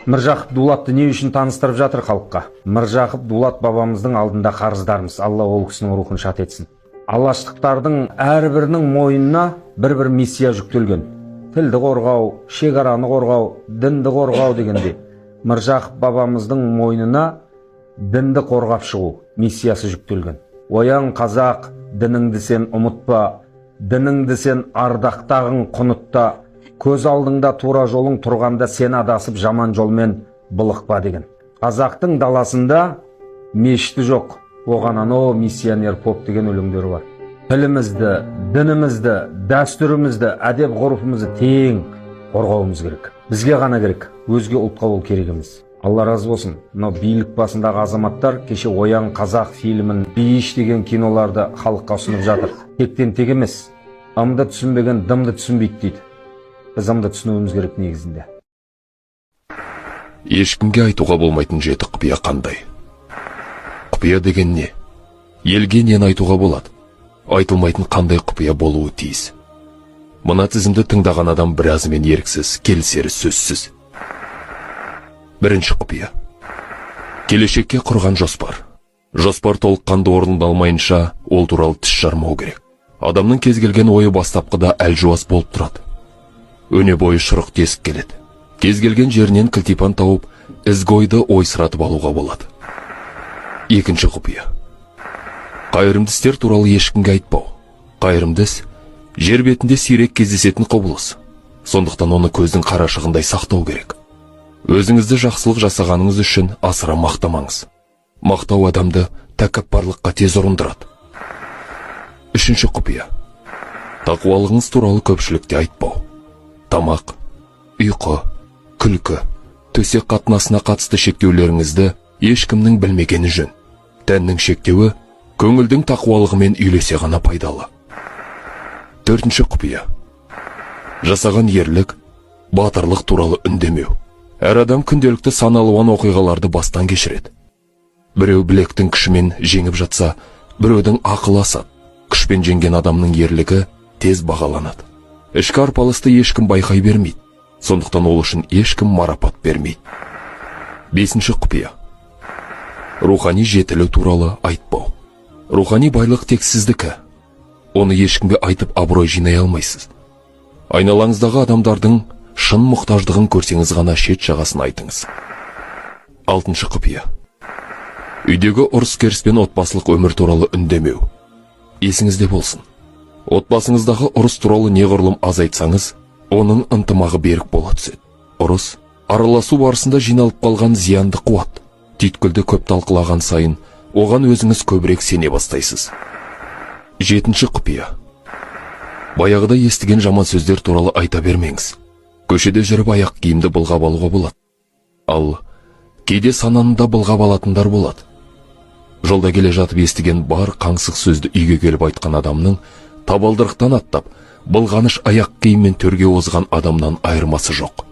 Міржақып Дулатты не үшін таныстырып жатыр халыққа? Міржақып Дулат бабамыздың алдында қарыздармыз. Алла ол кісінің рухын шат етсін. Алаштықтардың әрбірінің мойнына бір миссия жүктелген. Тілді қорғау, шекараны қорғау, дінді қорғау дегенде. Міржақып бабамыздың мойнына дінді қорғап шығу миссиясы жүктелген. Оян қазақ, дініңді сен ұмытпа, дініңді сен ардақтағың құнытта, көз алдыңда тура жолың тұрғанда сен адасып жаман жолмен былықпа деген. Қазақтың даласында мешіті жоқ, оған анау миссионер поп деген өлеңдері бар. Тілімізді, дінімізді, дәстүрімізді, әдеп ғұрпымызды тең қорғауымыз керек. Бізге ғана керек, өзге ұлтқа ол керек емес. Алла разы болсын. Мынау билік басындағы азаматтар кеше Оян қазақ фильмін, Бейіш деген киноларды халыққа ұсынып жатыр. Тектен тек емес. Ымды түсінбеген дымды түсінбейді дейді. Біз ымды түсінуіміз керек негізінде. Ешкімге айтуға болмайтын жеті құпия қандай? Құпия деген не? Елге нені айтуға болады? Айтылмайтын қандай құпия болуы тиіс? Мына тізімді тыңдаған адам біразымен еріксіз, келісері сөзсіз. Бірінші құпия. Келешекке құрған жоспар. Жоспар толыққанды орындалмайынша, ол туралы тіс жармау керек. Адамның кез келген ойы бастапқыда әлжуаз болып тұрады. Өне бойы шұрық тесік келеді. Кез келген жерінен кілтипан тауып, ізгі ойды ойсыратып алуға болады. Екінші құпия. Қайырымды істер туралы ешкімге айтпау. Қайырымды іс жер бетінде сирек кездесетін құбылыс. Сондықтан оны көздің қарашығындай сақтау керек. Өзіңізді жақсылық жасағаныңыз үшін асыра мақтамаңыз. Мақтау адамды тәкаппарлыққа тез ұрындырады. Үшінші құпия. Тақуалығыңыз туралы көпшілікте айтпау. Тамақ, ұйқы, күлкі, төсек қатынасына қатысты шектеулеріңізді ешкімнің білмегені жөн. Тәннің шектеуі көңілдің тақуалығымен үйлесе ғана пайдалы. Төртінші құпия. Жасаған ерлік, батырлық туралы үндемеу. Әр адам күнделікті сан алуан оқиғаларды бастан кешіреді. Біреу білектің күшімен жеңіп жатса, біреудің ақылы асады. Күшпен жеңген адамның ерлігі тез бағаланады. Ішкі арпалысты ешкім байқай бермейді. Сондықтан ол үшін ешкім марапат бермейді. Бесінші құпия. Рухани жетілу туралы айтпау. Рухани байлық тек сіздікі. Оны ешкімге айтып абырой жинай алмайсыз. Айналаңыздағы адамдардың шын мұқтаждығын көрсеңіз ғана шет жағасын айтыңыз. Алтыншы құпия. Үйдегі ұрыс-керіс пен отбасылық өмір туралы үндемеу. Есіңізде болсын. Отбасыңыздағы ұрыс туралы неғұрлым азайтсаңыз, оның ынтымағы берік бола түседі. Ұрыс араласу барысында жиналып қалған зиянды қуат. Түйткілді көп талқылаған сайын, оған өзіңіз көбірек сене бастайсыз. Жетінші құпия. Баяғыда естіген жаман сөздер туралы айта бермеңіз. Көшеде жүріп аяқ киімді былғап алуға болады. Ал кейде сананында былғап алатындар болады. Жолда келе жатып естіген бар қаңсық сөзді үйге келіп айтқан адамның табалдырықтан аттап, былғаныш аяқ киіммен төрге озған адамнан айырмасы жоқ.